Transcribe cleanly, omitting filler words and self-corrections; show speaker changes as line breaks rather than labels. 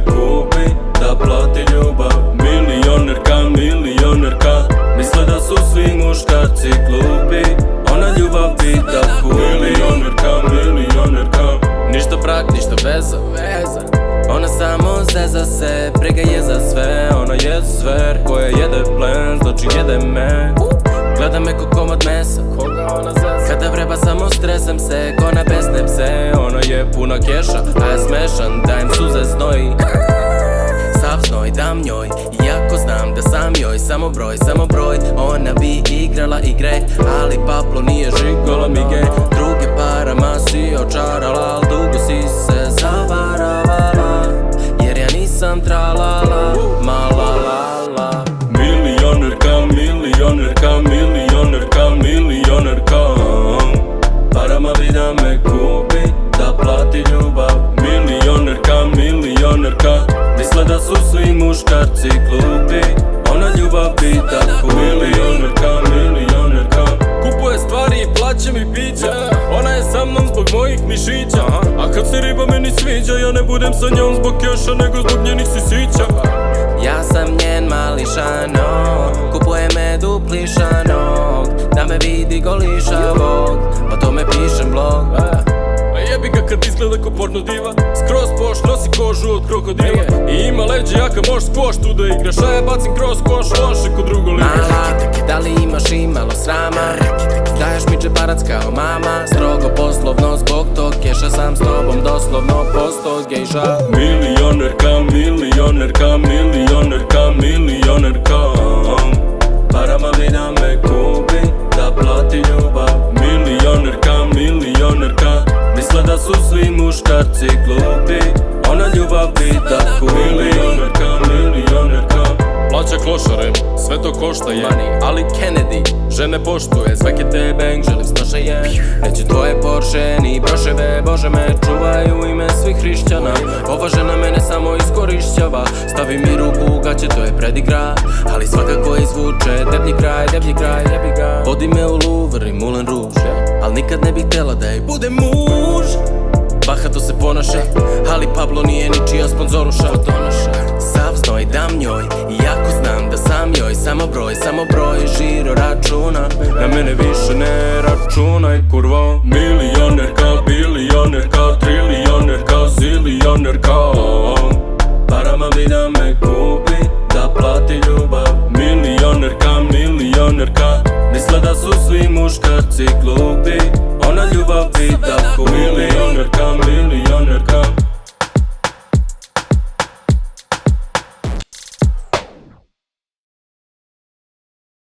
me kupi, da plati ljubav. Milionerka, misle da su svi muškarci glupi, ona ljubav pita kupi. Milionerka,
ništa brak, ništa veza. Ona samo zeza se, briga je za sve. Ona je zver koja jede plen, znači jede me. Gleda me ko komad mesa, kada vreba samo stresem se, ko na besne pse. Ona je puna keša, a ja smešan, da im suze znoji. Sav znoj dam njoj, iako znam da sam joj samo broj. Ona bi igrala igre, ali Pablo nije žigala mige. Druge parama si očarala, al dugo si se zavaravala, jer ja nisam tralala, mala lala.
Milionerka, parama bi da me kupi, da plati ljubav. Milionerka, misle da su svi muškarci glupi, ona ljubav pita kupi. Milionerka,
kupuje stvari i plaće mi pića. Ona je sa mnom zbog mojih mišića, a kad se riba meni sviđa, ja ne budem sa njom zbog keša, nego zbog njenih sisića. Ja sam njen mali šanog, kupuje me duplišanog, da me vidi golišavog, o tome pišem blog. A jebi ga kad izgleda ko porno diva, skroz poš, nosi kožu od krokodila i ima leđe jaka moš skvoš tu da igraš, a ja bacim kroz koš loše ko drugo liga. Mala, da li imaš imalo srama, daješ mi džeparac kao mama, strogo poslovno zbog tog keša, sam s tobom doslovno posto gejša.
Milionerka, parama bi da me kupi, da plati ljubav. Milionerka, misle da su svi muškarci glupi, ona ljubav pita kupi. Milionerka,
plaća klošare, sve to košta je, ali Kennedy žene poštuje, svaki te bang želim snašaje. Neće tvoje Porsche ni broševe, Bože me čuvaj u ime svih hrišćana. Ova žena mene samo iskorišćava, stavi mi ruku u gaće, to je predigra, ali svakako izvuče deblji kraj, jebi ga. Vodi me u Louvre i Moulin Rouge, al nikad ne bih htjela da jej bude muž. Bahato se ponaša, ali Pablo nije ničija sponzoruša. Sav znoj dam njoj, iako znam da sam joj samo broj, žiro računa, na mene više ne računaj kurvo.
Milionerka, bilionerka, trilionerka, zilionerka, parama bi da me kupi, da plati ljubav. Milionerka, misle da su svi muškarci glupi, ona ljubav pita